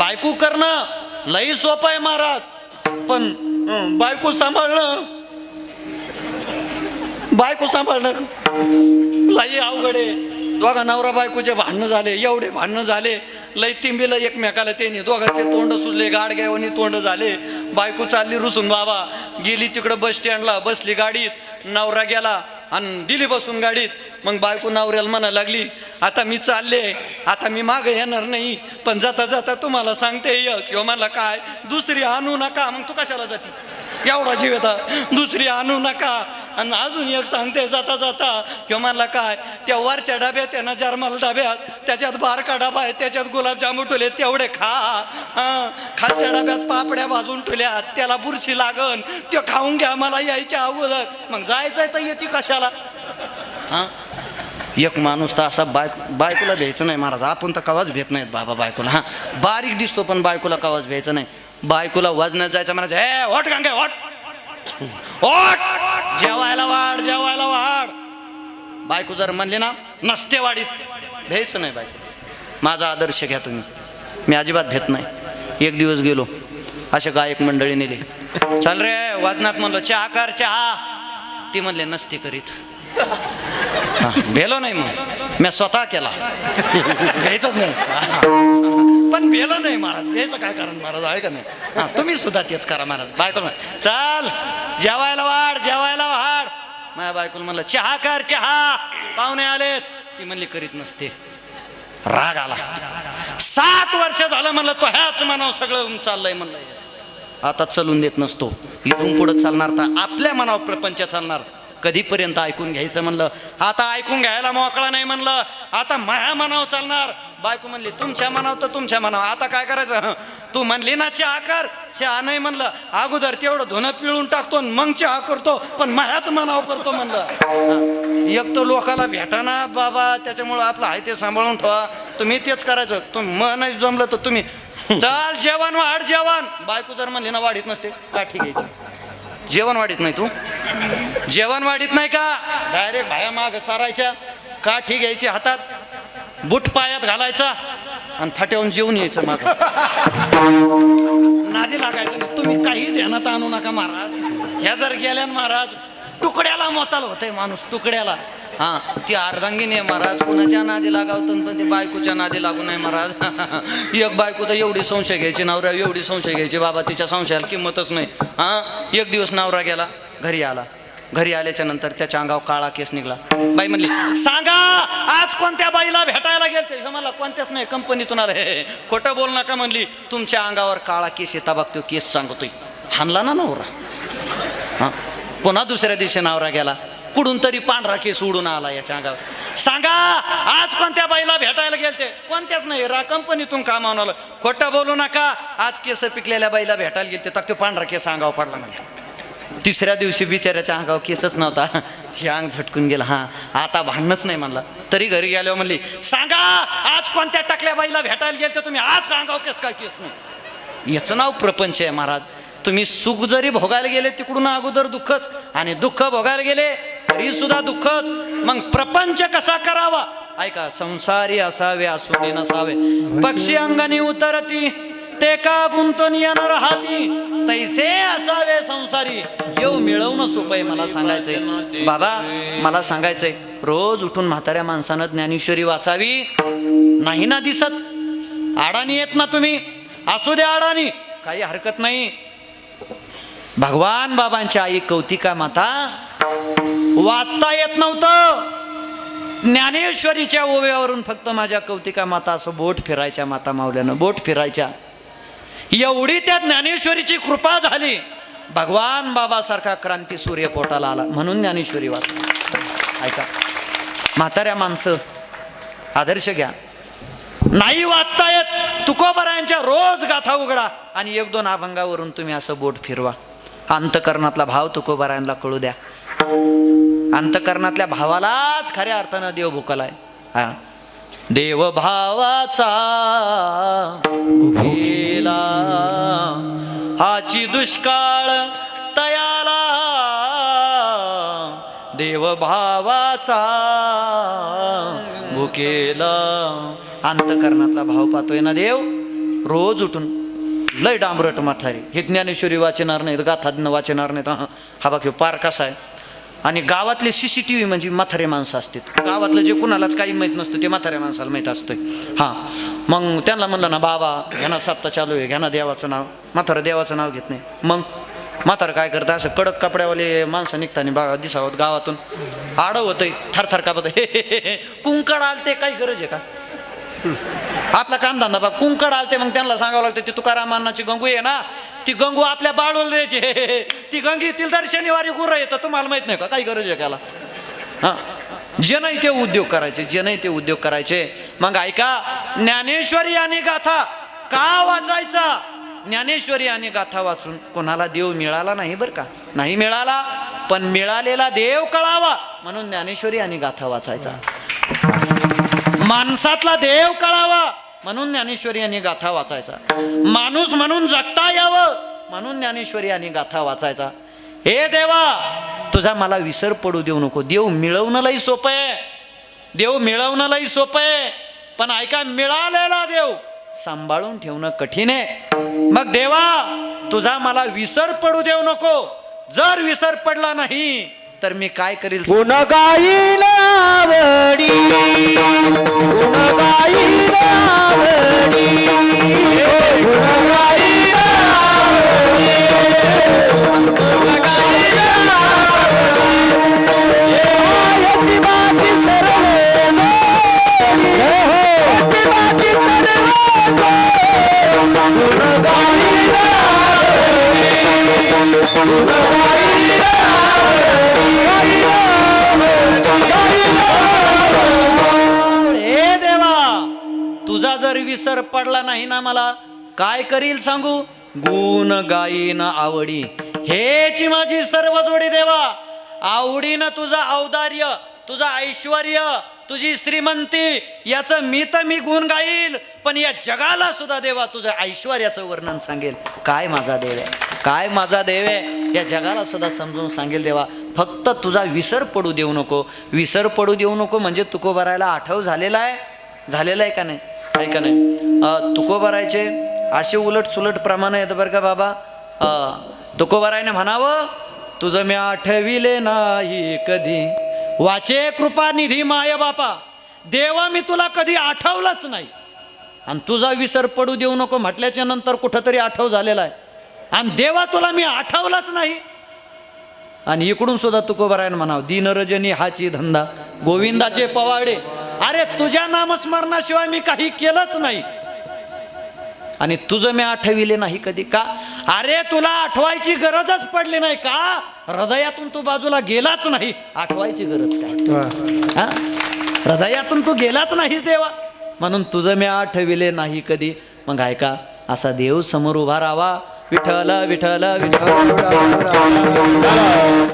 बायको करणं लई सोपं आहे महाराज, पण बायको सांभाळणं लई अवघड आहे. दोघा नवरा बायकोचे भांडणं झाले, एवढे भांडणं झाले, लई तिंबीला एकमेकाला त्यांनी दोघांचे तोंड सुजले, गाडग्यावनी तोंड झाले. बायको चालली रुसून बाबा, गेली तिकडं बस स्टँडला, बसली गाडीत, नवरा गेला आणि दिली बसून गाडीत. मग बायको नवऱ्याला म्हणायला लागली, आता मी चालले, आता मी मागे येणार नाही, पण जाता जाता तुम्हाला सांगते किंवा मला काय दुसरी आणू नका. मग तू कशाला जाते, एवढा जीव येता, दुसरी आणू नका. आणि अजून एक सांगते जाता जाता किंवा मला काय, त्या वरच्या डब्यात आहे ना जर्मल डब्यात, त्याच्यात बारका डबा आहे, त्याच्यात गुलाबजामू ठेवले, तेवढे खा. खालच्या डब्यात पापड्या भाजून ठेवल्यात, त्याला बुरशी लागन, ते खाऊन घ्या मला यायच्या अगोदर. मग जायचंय तर येते कशाला. एक माणूस तर असा बायकोला भ्यायचं नाही महाराज. आपण तर कवाच भेट नाहीत बाबा बायकोला. बारीक दिसतो पण बायकोला कवाच भ्यायचं नाही. बायकोला वजनात जायचं म्हणायचं, हे ओट गंगे ओट ओट, जेवायला वाढ. बायको जर म्हणली ना नसते वाढीत, भ्यायचं नाही बायको. माझा आदर्श घ्या तुम्ही, मी अजिबात भेट नाही. एक दिवस गेलो, अशा गायक मंडळी नेले, चल रे वजनात म्हणलो चहा कर चहा, ती म्हणले नसते करीत. भेलो नाही, मग मी स्वतः केला, घ्यायचंच नाही. पण भेलो नाही महाराज, घ्यायचं काय कारण महाराज आहे का नाही. तुम्ही सुद्धा तेच करा महाराज. बायको चल जेवायला वाढ. माझ्या बायकोला म्हणलं चहा कर चहा, पाहुणे आलेत, ती म्हणली करीत नसते. राग आला. 7 वर्ष झालं म्हणलं तो ह्याच मनावर सगळं चाललंय म्हणलं, आता चलून देत नसतो. इथून पुढं चालणार तर आपल्या मनावर प्रपंच चालणार. कधीपर्यंत ऐकून घ्यायचं म्हणलं, आता ऐकून घ्यायला मोकळा नाही म्हणलं, आता माझ्या मनावर चालणार. बायको म्हणली तुमच्या मनावर तर तुमच्या मनावर, आता काय करायचं. तू म्हणली ना चहा कर, चहा नाही म्हणलं, अगोदर तेवढं धुणं पिळून टाकतो मग चहा करतो, पण माझ्याच मनावर करतो म्हणलं. एक तर लोकाला भेटाना बाबा, त्याच्यामुळं आपलं आहे ते सांभाळून ठेवा. तुम्ही तेच करायचं. तुम्ही नाही जमलं तर तुम्ही चल जेवण वाढ जेवण. बायको जर म्हणली ना वाढीत नसते, काठी घ्यायची. जेवण वाढीत नाही, तू जेवण वाढीत नाही का, डायरेक्ट बाया माग सारायच्या, काठी घ्यायची हातात, बूट पायात घालायचा आणि फाट्यावरून जेवून यायचं. माग नादी लागायचं नाही. तुम्ही काही ध्यानात आणू नका महाराज. ह्या जर गेल्या महाराज, तुकड्याला मोताल होतंय माणूस, तुकड्याला. ती अर्धांगीन आहे महाराज, कुणाच्या नादी लागावतं, पण ती बायकोच्या नादी लागू नये महाराज. एक बायको तर एवढी संशय घ्यायची, नवरा एवढी संशय घ्यायची बाबा, तिच्या संशयाला किंमतच नाही. एक दिवस नवरा गेला, घरी आला. घरी आल्याच्या नंतर त्याच्या अंगावर काळा केस निघला. बाई म्हणली सांगा आज कोणत्या बाईला भेटायला गेलते. मला कोणत्याच नाही, कंपनीतून आले. खोटं बोल नका म्हणली, तुमच्या अंगावर काळा केस येता बघतो, केस सांगतोय. हाणला ना नवरा. पुन्हा दुसऱ्या दिवशी नवरा गेला, कुठून तरी पांढरा केस उडून आला याच्या अंगावर. सांगा आज कोणत्या बाईला भेटायला गेलते. कोणत्याच नाही, कंपनीतून कामावून आलं. खोटं बोलू नका, आज केस पिकलेल्या बाईला भेटायला गेलते, तर तो पांढरा केस अंगावर पडला म्हणला. तिसऱ्या दिवशी बिचाऱ्याच्या अंगावर केसच नव्हता. हे अंग झटकून गेला. आता भांडणच नाही म्हणला. तरी घरी गेल्यावर म्हणली सांगा आज कोणत्या टाकल्या बाईला भेटायला गेलते तुम्ही, आज अंगावर केस काय केस नाही. याचं नाव प्रपंच आहे महाराज. तुम्ही सुख जरी भोगायला गेले तिकडून अगोदर दुःखच, आणि दुःख भोगायला गेले तरी सुद्धा दुःखच. मग प्रपंच कसा करावा ऐका. संसारी असावे असुनी नसावे, पक्षी अंगणी उतरती ते का गुंतून येणार हाती, तैसे असावे संसारी. जेव मिळवणं सोपं आहे. मला सांगायचंय बाबा, मला सांगायचंय, रोज उठून म्हाताऱ्या माणसानं ज्ञानेश्वरी वाचावी. नाही ना दिसत, अडाणी येत ना तुम्ही, असू द्या अडाणी, काही हरकत नाही. भगवान बाबांची आई कौतिका माता वाचता येत नव्हतं. ज्ञानेश्वरीच्या ओव्यावरून फक्त माझ्या कौतिका माता असं बोट फिरायच्या, माता मावल्यानं बोट फिरायच्या. एवढी त्या ज्ञानेश्वरीची कृपा झाली. भगवान बाबासारखा क्रांती सूर्य पोटाला आला, म्हणून ज्ञानेश्वरी वाचली. ऐका म्हाताऱ्या माणसं, आदर्श घ्या. नाही वाचता येत, तुकोबरायांच्या रोज गाथा उघडा आणि 1-2 अभंगावरून तुम्ही असं बोट फिरवा. अंतकरणातला भाव तुकोबरायांना कळू द्या. अंतकरणातल्या भावालाच खऱ्या अर्थानं देव भुकलाय. देव भावाचा भुकेला हाची दुष्काळ तयाला, देव भावाचा भुकेला. अंतकरणातला भाव पाहतोय ना देव, रोज उठून लय डांबरट म्हातारी, हे ज्ञानेश्वरी वाचणार नाहीत, गाथा वाचणार नाहीत. हा बघ ह्यो पार कसा आहे. आणि गावातले CCTV म्हणजे म्हातारे माणसं असतात. गावातलं जे कुणालाच काही माहीत नसतं ते म्हाताऱ्या माणसाला माहीत असतं. हां, मग त्यांना म्हणलं ना, बाबा घ्या ना सप्ताह चालू आहे, घ्या ना देवाचं नाव. म्हातारं देवाचं नाव घेत नाही. मग म्हातारं काय करतं, असं कडक कपड्यावाले माणसं निघताना बघा दिसावत गावातून आडव होतंय, थरथर कापत, हे कुंकड आलते, काही गरज आहे का? आपला कामधंदा बघ, कुंकड आलते मग त्यांना सांगावं लागतं ती तुकारामांनाची गंगू आहे ना, ती गंगू आपल्या बाळवल द्यायची. ती गंगी तिला दर शनिवारी गुरं येतं, तुम्हाला माहित नाही का? काही गरज आहे त्याला? हां, जे नाही ते उद्योग करायचे, जे नाही ते उद्योग करायचे. मग ऐका, ज्ञानेश्वरी आणि गाथा का वाचायचा? ज्ञानेश्वरी आणि गाथा वाचून कोणाला देव मिळाला नाही बरं का, नाही मिळाला, पण मिळालेला देव कळावा म्हणून ज्ञानेश्वरी आणि गाथा वाचायचा. माणसातला देव कळावा म्हणून ज्ञानेश्वरी आणि गाथा वाचायचा. माणूस म्हणून जगता यावं म्हणून ज्ञानेश्वरी आणि गाथा वाचायचा. हे देवा, तुझा मला विसर पडू देऊ नको. देव मिळवणंलाही सोपं आहे, देव मिळवणंलाही सोपं आहे, पण ऐका, मिळालेला देव सांभाळून ठेवणं कठीण आहे. मग देवा, तुझा मला विसर पडू देऊ नको. जर विसर पडला नाही तर मी काय करील? गुण गाईल आवडी, गुण गाईल आवडी, गुण गाईल आवडी, गुण गाईल आवडी. यस्ती बाकी सर्व यस्ती बाकी सर्व गुण गाईल आवडी, गुण गाईल हे देवा, तुझा जर विसर पडला नाही ना, मला काय करील सांगू? गुण गाईन आवडी, हेची माझी सर्व जोडी देवा. आवडीनं तुझं औदार्य, तुझं ऐश्वर्य, तुझी श्रीमंती याचं मी गुण गाईल, पण या जगाला सुद्धा देवा तुझ्या ऐश्वर्याचं वर्णन सांगेल. काय माझा देव आहे, काय माझा देव आहे, या जगाला सुद्धा समजून सांगेल देवा. फक्त तुझा विसर पडू देऊ नको. विसर पडू देऊ नको म्हणजे तुकोबारायला आठव झालेला आहे, झालेला आहे का नाही? आहे का नाही? तुकोबारायचे असे उलट सुलट प्रमाण आहेत बरं का बाबा. तुकोबारायने म्हणावं, तुझं मी आठविले नाही कधी, वाचे कृपा निधी माय बापा. देवा, मी तुला कधी आठवलंच नाही, आणि तुझा विसर पडू देऊ नको म्हटल्याच्या नंतर कुठंतरी आठव झालेला आहे, आणि देवा तुला मी आठवलाच नाही. आणि इकडून सुद्धा तुकोबारायण म्हणावं, दीनरजनी हाची धंदा, गोविंदाचे पवाडे. अरे तुझ्या नामस्मरणाशिवाय मी काही केलंच नाही, आणि तुझं मी आठविले नाही कधी. का? अरे तुला आठवायची गरजच पडली नाही का? हृदयातून तू बाजूला गेलाच नाही, आठवायची गरज काय? हृदयातून तू गेलाच नाहीस देवा, म्हणून तुझं मी आठविले नाही कधी. मग ऐका, असा देव समोर उभा राहावा. विठ्ठल विठ्ठल विठ्ठल.